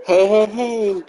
Hey, hey, hey.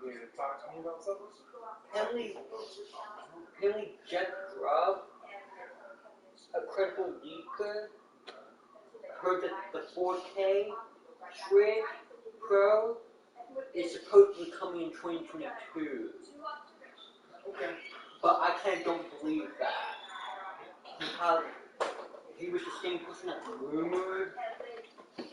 You need to talk to me about something? Apparently Jeff Grubb, a critical leaker, heard that the 4K Switch Pro is supposedly coming in 2022. Okay. But I kind of don't believe that. He was the same person that rumored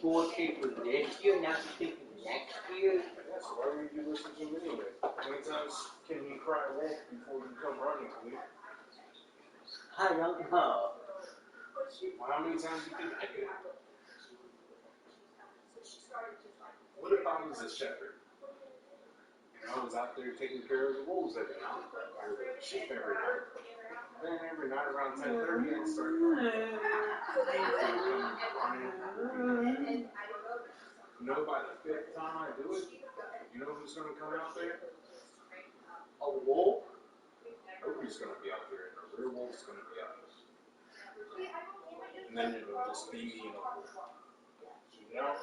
4K for this year, now he's thinking next year. Yeah, so why would you listen to him anyway? How many times can he cry wolf before you come running to me? I don't know. Well, how many times do you think I could happen? What if I was a shepherd? And I was out there taking care of the wolves every night, or the sheep every night. Then every night around 10:30, I'd start running. You know, by the fifth time I do it, you know who's going to come out there? A wolf? Nobody's going to be out there, and the real wolf's going to be out there. And then it'll just be me and the wolf. You know?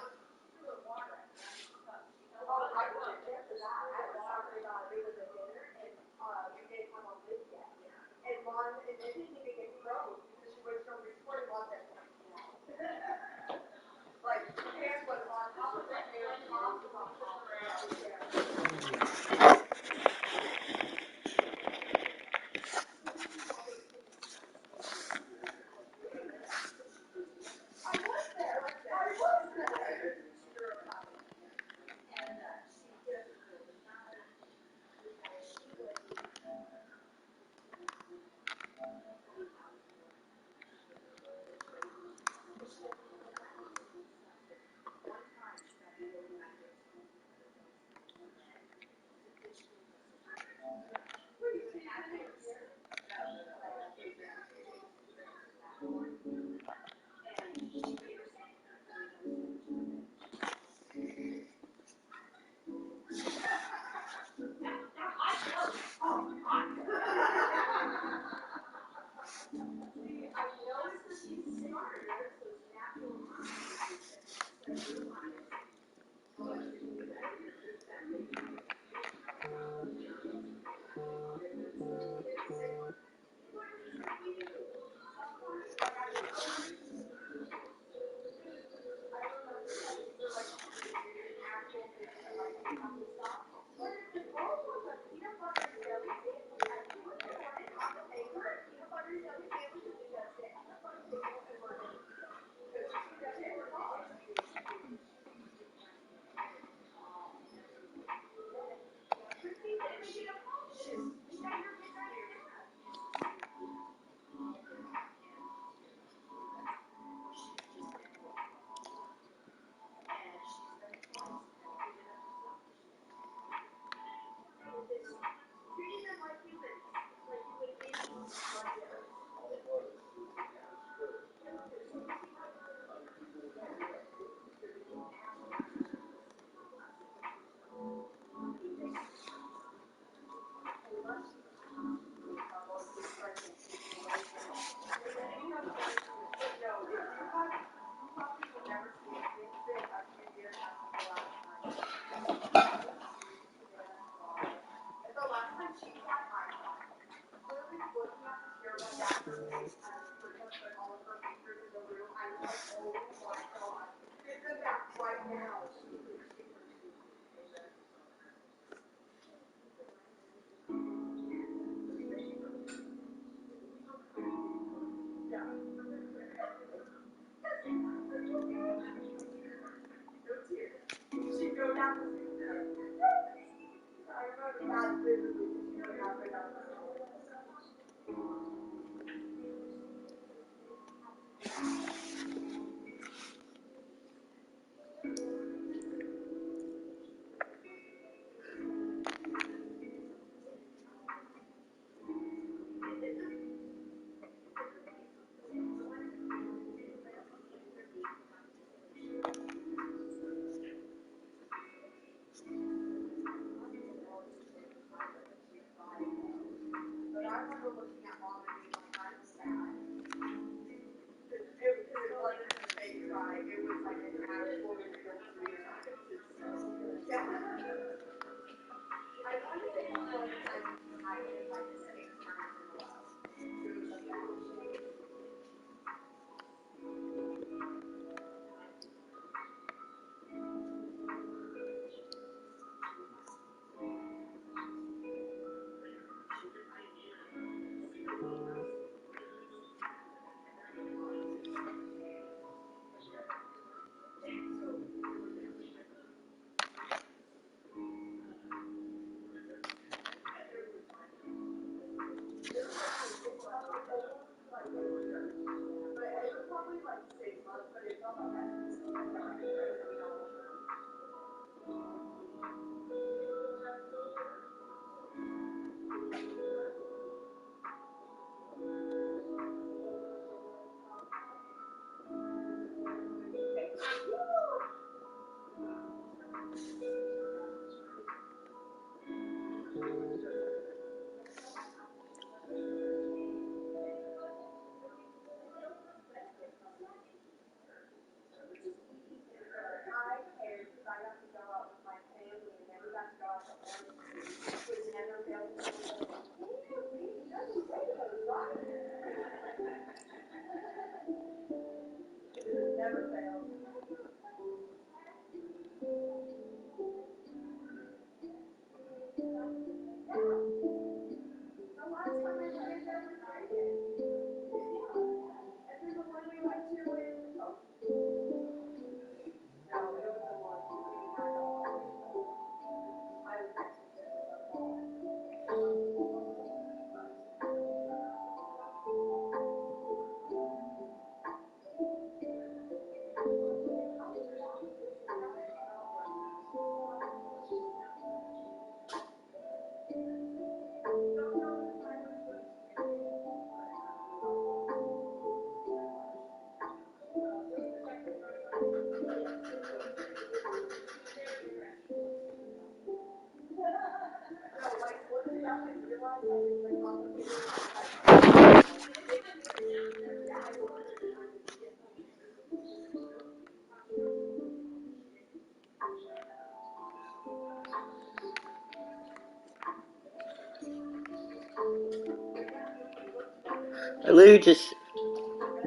I literally just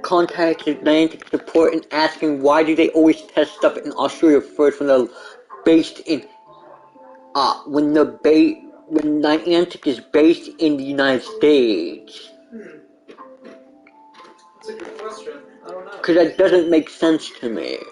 contacted Atlantic support and asking why do they always test stuff in Australia first when they're based in when Niantic is based in the United States. That's a good question. I don't know. Because that doesn't make sense to me. It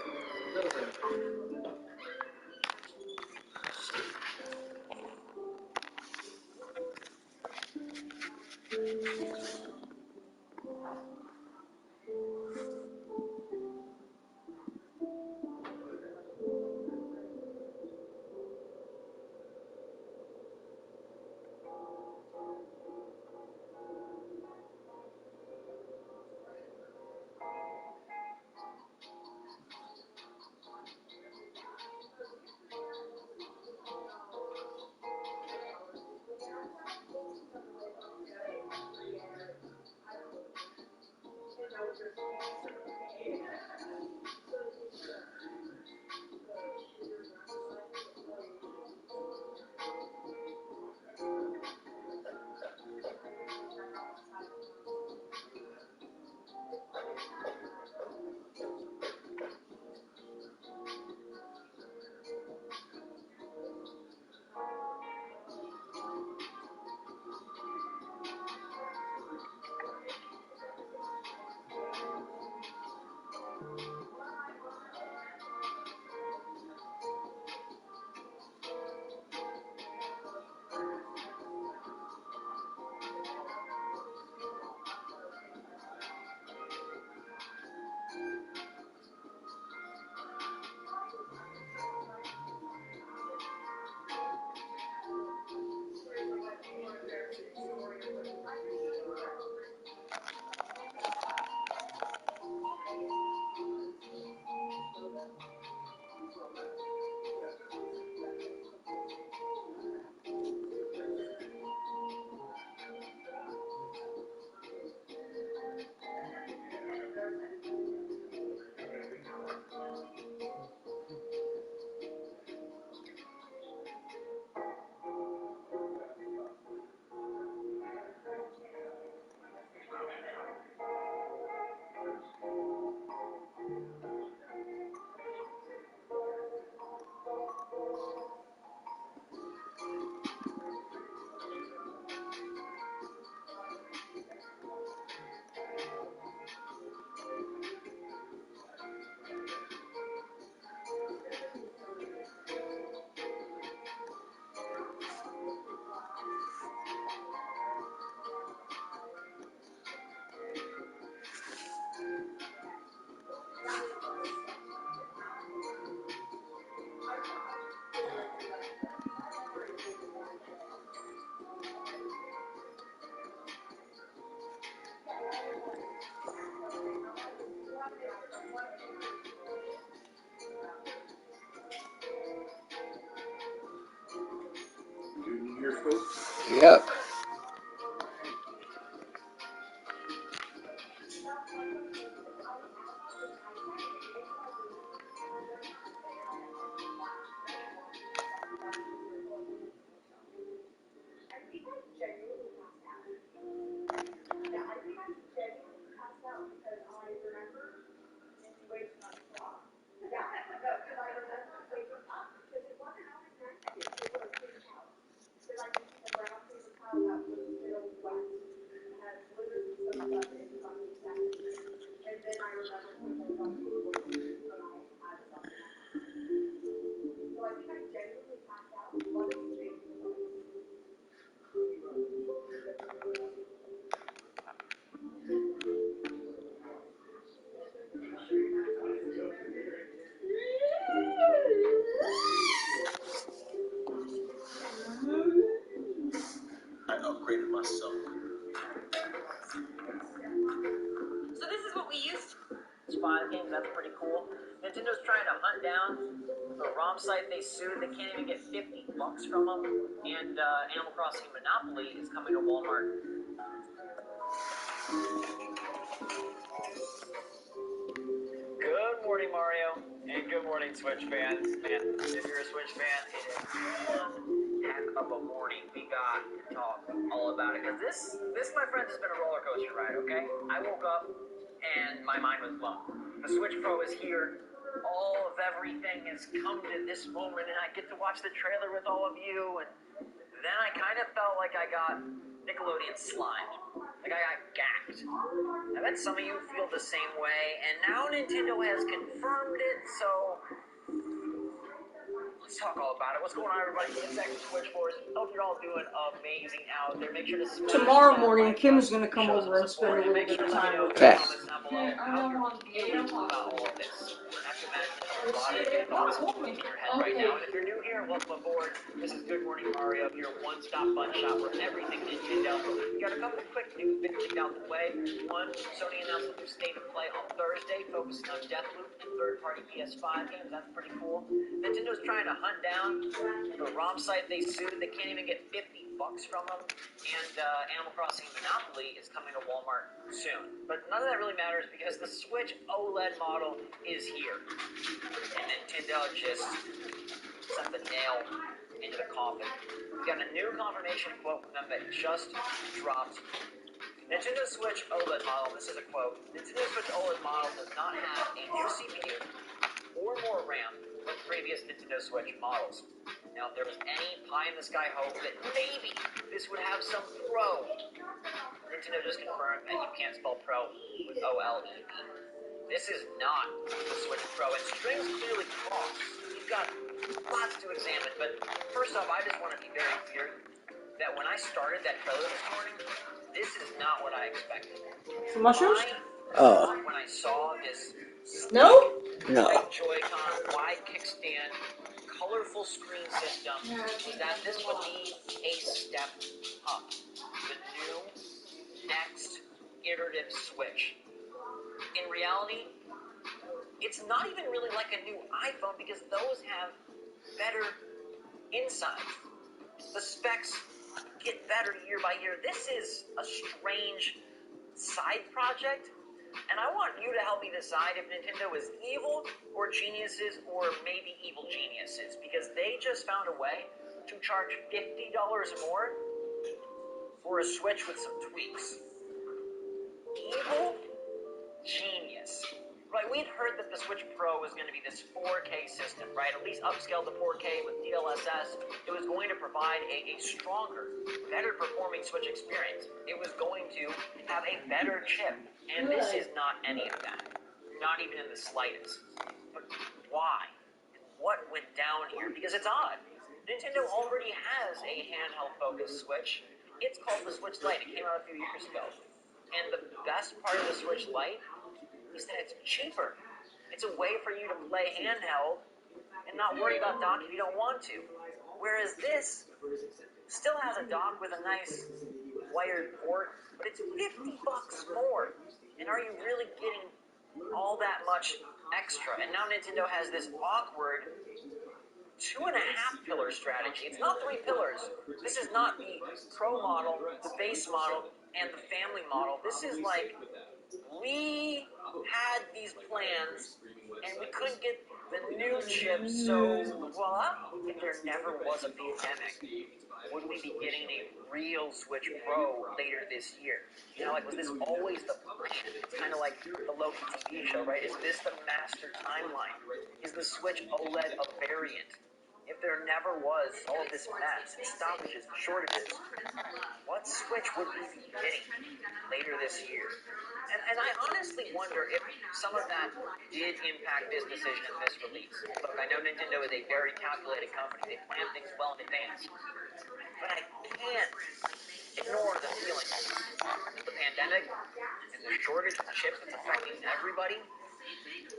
doesn't. Your folks. Yep. muscle. So this is what we used to. It's 5 games, that's pretty cool. Nintendo's trying to hunt down the ROM site they sued. They can't even get $50 from them. And Animal Crossing Monopoly is coming to Walmart. Good morning, Mario, and good morning, Switch fans. Man, if you're a Switch fan, it is one heck of a morning. We got to talk all about it, because this, my friends, has been a roller coaster ride, okay? I woke up, and my mind was blown. The Switch Pro is here. All of everything has come to this moment, and I get to watch the trailer with all of you, and then I kind of felt like I got Nickelodeon slimed. Like I got gacked. I bet some of you feel the same way, and now Nintendo has confirmed it, so let's talk all about it. What's going on, everybody? It's X Switch Force. Hope you're all doing amazing out there. Make sure to smash Tomorrow that morning, like Kim's button, gonna come show over some and spend support, a and little make bit sure of to let me time know with in the us. comments down below how you're feeling about all of this. I have to imagine there's a lot of thoughts in your head right now. And if you're new here, welcome aboard. This is Good Morning Mario, your one-stop fun shop for everything Nintendo. We got a couple of quick news bits to get out the way. One, Sony announced a new state of play on Thursday, focusing on Deathloop and third-party PS5 games. That's pretty cool. Nintendo's trying to hunt down the ROM site they sued. They can't even get $50 from them. And Animal Crossing Monopoly is coming to Walmart soon. But none of that really matters because the Switch OLED model is here. And Nintendo just sent the nail into the coffin. We got a new confirmation quote from them that just dropped. Nintendo Switch OLED model, this is a quote, Nintendo Switch OLED model does not have a new CPU or more RAM than previous Nintendo Switch models. Now, if there was any pie-in-the-sky hope that maybe this would have some pro, Nintendo just confirmed that you can't spell pro with O-L-E-D. This is not the Switch Pro, and strings clearly cross. You've got lots to examine, but first off, I just want to be very clear that when I started that trailer this morning, this is not what I expected. The mushrooms? When I saw this No? No. white Joy-Con, wide kickstand, colorful screen system, was that this would be a step up. The new, next, iterative Switch. In reality, it's not even really like a new iPhone because those have better insides. The specs get better year by year. This is a strange side project, and I want you to help me decide if Nintendo is evil or geniuses or maybe evil geniuses, because they just found a way to charge $50 more for a Switch with some tweaks. Evil? Genius. Right, we'd heard that the Switch Pro was going to be this 4K system, right? At least upscaled to 4K with DLSS. It was going to provide a stronger, better performing Switch experience. It was going to have a better chip. And this is not any of that. Not even in the slightest. But why? What went down here? Because it's odd. Nintendo already has a handheld-focused Switch. It's called the Switch Lite. It came out a few years ago. And the best part of the Switch Lite is that it's cheaper. It's a way for you to play handheld and not worry about dock if you don't want to. Whereas this still has a dock with a nice wired port, but it's $50 more. And are you really getting all that much extra? And now Nintendo has this awkward 2.5 pillar strategy. It's not 3 pillars. This is not the Pro model, the base model, and the family model. This is like, we had these plans and we couldn't get the new chips, so voila, if there never was a pandemic, would we be getting a real Switch Pro later this year? You know, like, was this always the plan? It's kind of like the Loki TV show, right? Is this the master timeline? Is the Switch OLED a variant? If there never was all of this mess, and stoppages, and shortages, what Switch would we be getting later this year? And I honestly wonder if some of that did impact this decision and this release. Look, I know Nintendo is a very calculated company. They plan things well in advance. But I can't ignore the feeling that the pandemic and the shortage of chips that's affecting everybody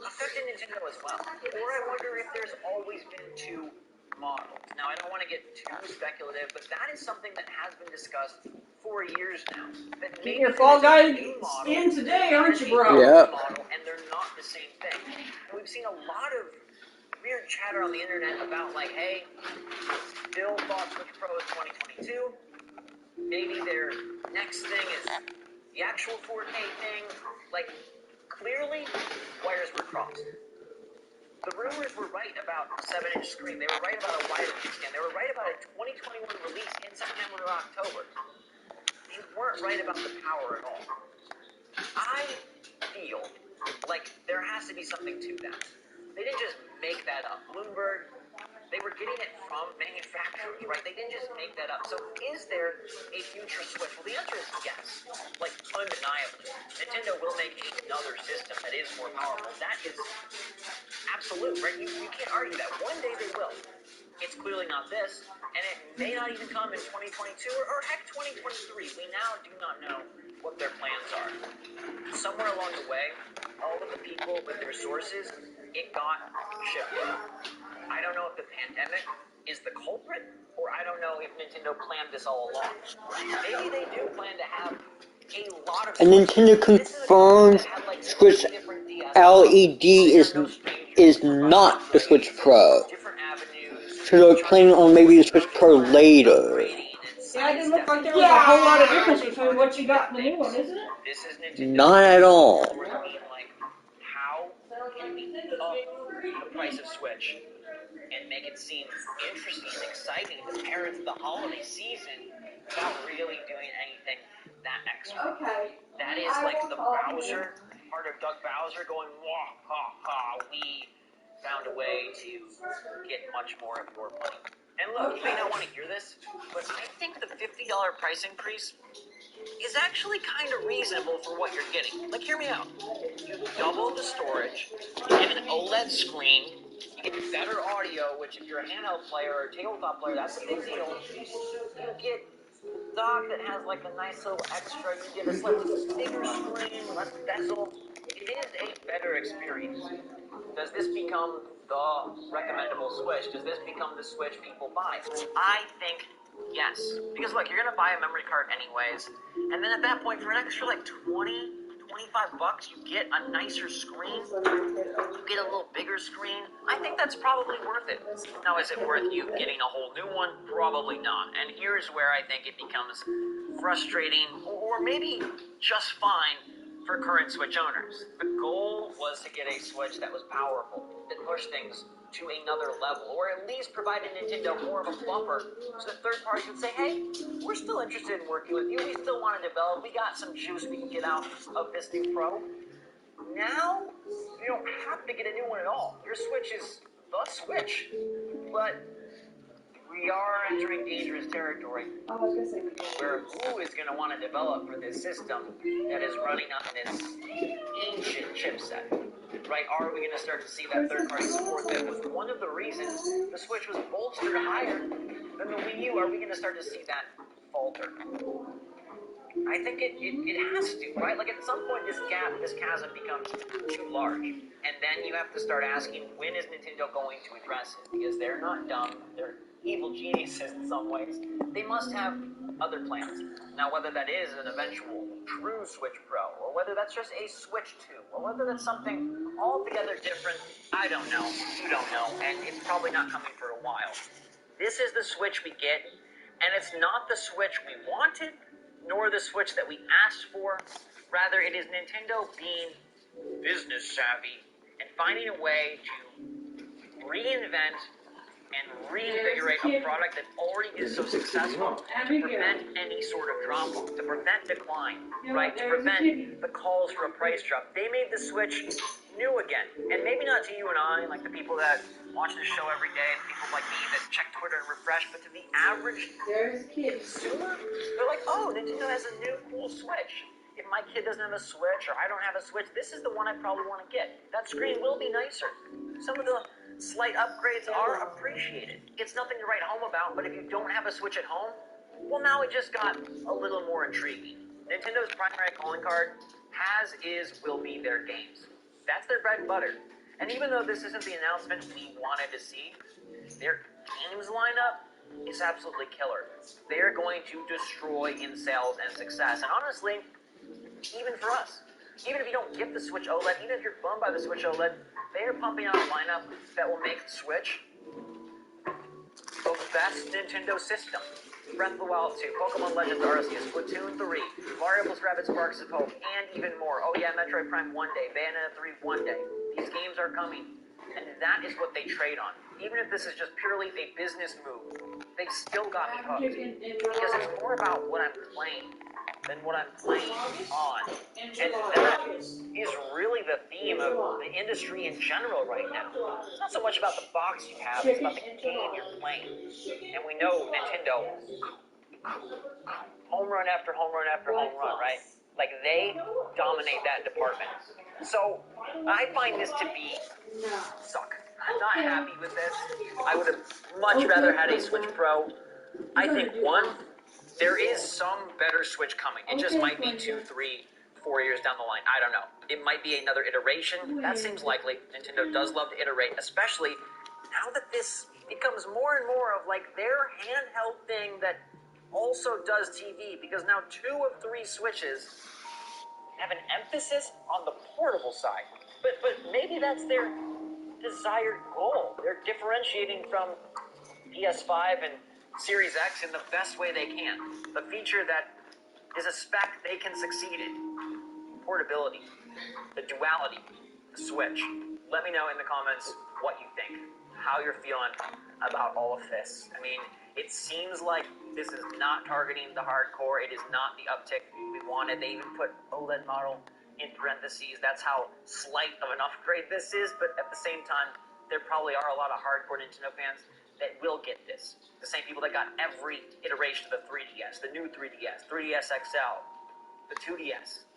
affected Nintendo as well. Or I wonder if there's always been 2 models. Now, I don't want to get too speculative, but that is something that has been discussed 4 years now. That Get maybe your Fall there's a Guy new model skin today, aren't you, and a bro? new Yep. model, and they're not the same thing. And we've seen a lot of weird chatter on the internet about like, hey, Bill thought Switch Pro is 2022. Maybe their next thing is the actual 4K thing. Like, clearly, wires were crossed. The rumors were right about a 7-inch screen. They were right about a wider kickstand. They were right about a 2021 release in September or October. They weren't right about the power at all. I feel like there has to be something to that. They didn't just make that up. Bloomberg, they were getting it from manufacturers, right? They didn't just make that up. So is there a future Switch? Well, the answer is yes. Like, undeniably. Nintendo will make another system that is more powerful. That is absolute, right? You can't argue that. One day they will. It's clearly not this, and it may not even come in 2022 or heck 2023. We now do not know what their plans are. Somewhere along the way, all of the people with their sources, it got shifted. I don't know if the pandemic is the culprit, or I don't know if Nintendo planned this all along. Maybe they do plan to have a lot of And Nintendo confirmed Switch LED is not the Switch Pro. So they're planning on maybe the Switch Pro later. Yeah, it didn't look like there was a whole lot of difference between what you got and the new one, isn't it? This is Nintendo. Not at all. Like, how can we up the price of Switch and make it seem interesting and exciting to parents the holiday season without really doing anything that extra? Okay. That is like the Bowser, part of Doug Bowser going, wah, ha, ha, we found a way to get much more of your money. And look, you may not want to hear this, but I think the $50 price increase is actually kind of reasonable for what you're getting. Like, hear me out. You double the storage, you get an OLED screen, you get better audio, which if you're a handheld player or a tabletop player, that's a big deal. You get dock that has like a nice little extra, you get a slightly bigger screen, less bezel. It is a better experience. Does this become the recommendable Switch? Does this become the Switch people buy? I think yes. Because look, you're gonna buy a memory card anyways, and then at that point, for an extra like 20, 25 bucks, you get a nicer screen, you get a little bigger screen. I think that's probably worth it. Now, is it worth you getting a whole new one? Probably not. And here's where I think it becomes frustrating, or maybe just fine for current Switch owners. The goal was to get a Switch that was powerful, that pushed things to another level, or at least provided Nintendo more of a buffer so that third parties would say, hey, we're still interested in working with you, we still want to develop, we got some juice we can get out of this new Pro. Now, you don't have to get a new one at all. Your Switch is the Switch. But we are entering dangerous territory where who is going to want to develop for this system that is running on this ancient chipset? Right? Are we going to start to see that third-party support that was one of the reasons the Switch was bolstered higher than the Wii U? Are we going to start to see that falter? I think it has to, right? Like, at some point, this gap, this chasm becomes too large. And then you have to start asking, when is Nintendo going to address it? Because they're not dumb. They're evil geniuses in some ways. They must have other plans. Now, whether that is an eventual true Switch Pro, or whether that's just a Switch 2, or whether that's something altogether different, I don't know. You don't know. And it's probably not coming for a while. This is the Switch we get, and it's not the Switch we wanted, nor the Switch that we asked for. Rather, it is Nintendo being business savvy and finding a way to reinvent and reinvigorate a product that already is so successful to prevent any sort of drop-off, to prevent decline, right? To prevent the calls for a price drop. They made the Switch new again. And maybe not to you and I, like the people that watch this show every day, and people like me that check Twitter and refresh, but to the average consumer, they're like, oh, Nintendo has a new cool Switch. If my kid doesn't have a Switch, or I don't have a Switch, this is the one I probably want to get. That screen will be nicer. Some of the slight upgrades are appreciated. It's nothing to write home about, but if you don't have a Switch at home, well, now it just got a little more intriguing. Nintendo's primary calling card has, is, will be their games. That's their bread and butter. And even though this isn't the announcement we wanted to see, their games lineup is absolutely killer. They're going to destroy in sales and success. And honestly, even for us, even if you don't get the Switch OLED, even if you're bummed by the Switch OLED, they are pumping out a lineup that will make the Switch the best Nintendo system. Breath of the Wild 2, Pokemon Legends Arceus, Splatoon 3, Mario + Rabbids Sparks of Hope, and even more. Oh yeah, Metroid Prime one day, Bayonetta 3 one day. These games are coming, and that is what they trade on. Even if this is just purely a business move, they've still got me hooked. Because it's more about what I'm playing than what I'm playing on. And that is really the theme of the industry in general right now. It's not so much about the box you have, it's about the game you're playing. And we know Nintendo, home run after home run after home run, right? Like, they dominate that department. So, I find this to be suck. I'm not happy with this. I would have much rather had a Switch Pro. I think, one, there is some better Switch coming. It just might be 2, 3, 4 years down the line. I don't know. It might be another iteration. That seems likely. Nintendo does love to iterate, especially now that this becomes more and more of like their handheld thing that also does TV, because now 2 of 3 Switches have an emphasis on the portable side. But maybe that's their desired goal. They're differentiating from PS5 and Series X in the best way they can. The feature that is a spec they can succeed in. Portability, the duality, the Switch. Let me know in the comments what you think, how you're feeling about all of this. I mean, it seems like this is not targeting the hardcore. It is not the uptick we wanted. They even put OLED model in parentheses. That's how slight of an upgrade this is, but at the same time, there probably are a lot of hardcore Nintendo fans that will get this. The same people that got every iteration of the 3DS, the new 3DS, 3DS XL, the 2DS.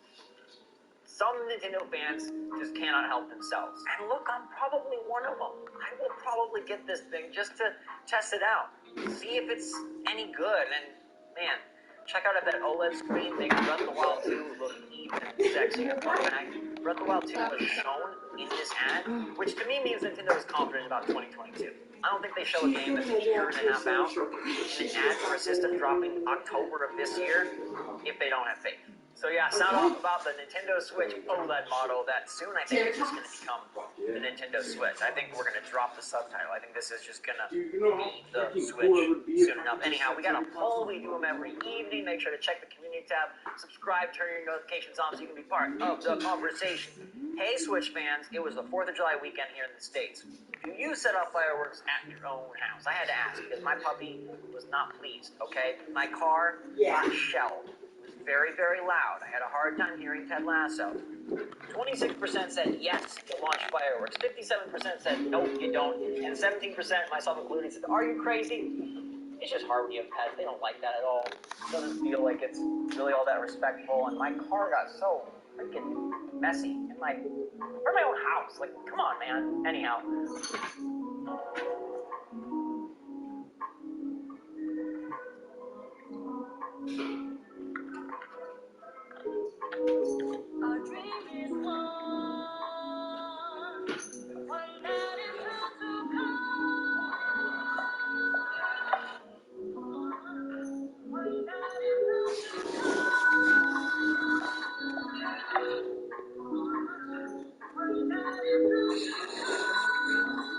Some Nintendo fans just cannot help themselves. And look, I'm probably one of them. I will probably get this thing just to test it out. See if it's any good. And man, check out if that OLED screen makes Breath of the Wild 2 look even sexier. Fun fact, Breath of the Wild 2 was shown in this ad, which to me means Nintendo is confident about 2022. I don't think they show a game that's a year and a half out in an ad for a system dropping October of this year if they don't have faith. So yeah, sound off about the Nintendo Switch OLED model that soon I think is just going to become the Nintendo Switch. I think we're going to drop the subtitle. I think this is just going to be the Switch soon enough. Anyhow, we got a poll. We do them every evening. Make sure to check the community tab. Subscribe, turn your notifications on so you can be part of the conversation. Hey Switch fans, it was the 4th of July weekend here in the States. Do you set off fireworks at your own house? I had to ask because my puppy was not pleased, okay? My car got shelled. Very, very loud. I had a hard time hearing Ted Lasso. 26% said yes, you launch fireworks. 57% said nope, you don't. And 17%, myself included, said, are you crazy? It's just hard when you have pets. They don't like that at all. It doesn't feel like it's really all that respectful. And my car got so freaking messy in my own house. Like, come on, man. Anyhow. Our dream is one that is true to come. One that is true to come. One that is true to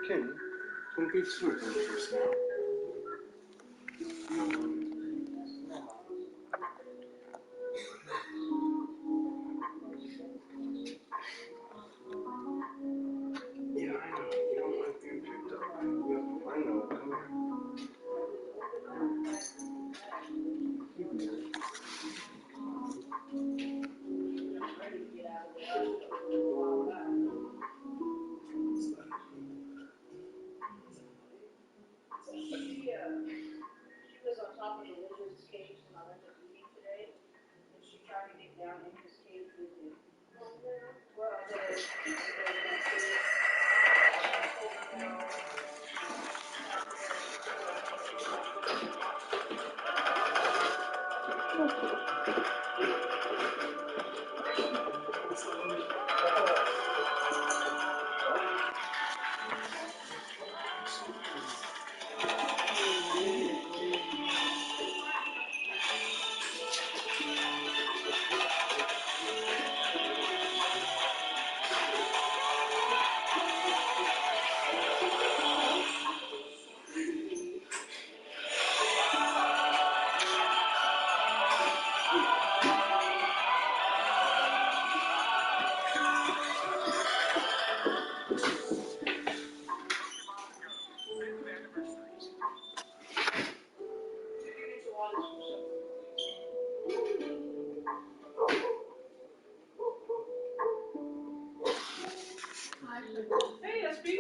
Kenny, don't be sweet on the first now. Yeah, I know. You don't like being picked up. I know. Come here. She was on top of the lizard's cage when I went to feeding today, and she tried to get down in his cage with him. Well, Hey, SB.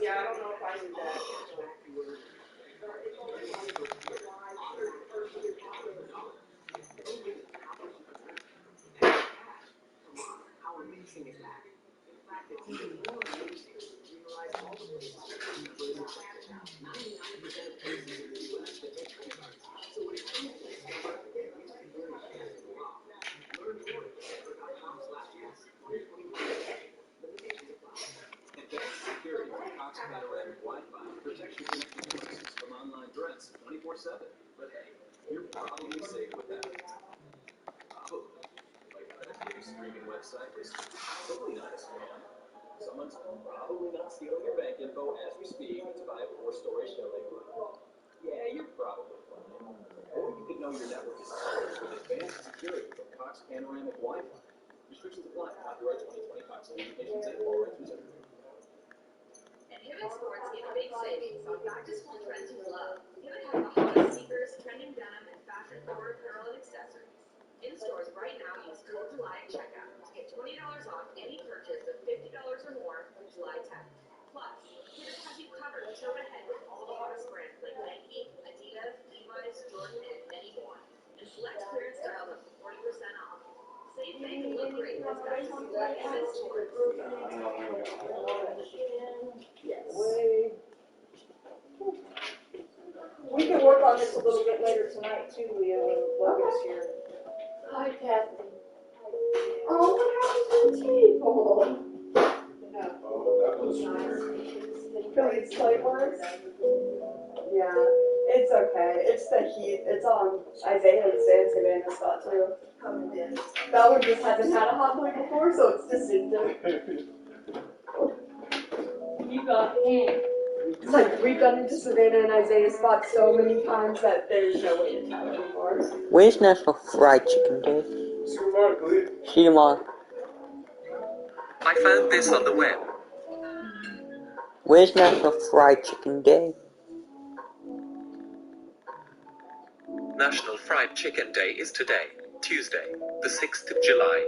Yeah, I don't know if I knew that. Advanced security with Cox Panoramic Wi-Fi protects your connection devices from online threats 24/7. But hey, you're probably safe with that. Probably. Like that new streaming website is totally not a scam. Someone's probably not stealing your bank info as we speak to buy a 4-story building. Yeah, you're probably fine. Or you could know your network is safe with advanced security from Cox Panoramic Wi-Fi. Restrictions apply. Copyright 2025. Solicitations and all rights reserved. And Pivot Sports gave big savings on back-to-school trends you love. Pivot has the hottest sneakers, trending denim, and fashion-forward apparel and accessories. We can work on this a little bit later tonight too, Leah, when Logan's here. Hi, Kathy. Oh, what happened to the table? Oh, that was weird. Philly's Playboys? Yeah, it's okay. It's the heat. It's on Isaiah's and Savannah's spot too. That one just hasn't had a hot plate before, so it's distinctive. You got him. It's like we've done into Savannah and Isaiah's spot so many times that there's no way to tell anymore. When's National Fried Chicken Day? See you tomorrow, Cleve. See you tomorrow. I found this on the web. When's National Fried Chicken Day? National Fried Chicken Day is today, Tuesday, the 6th of July.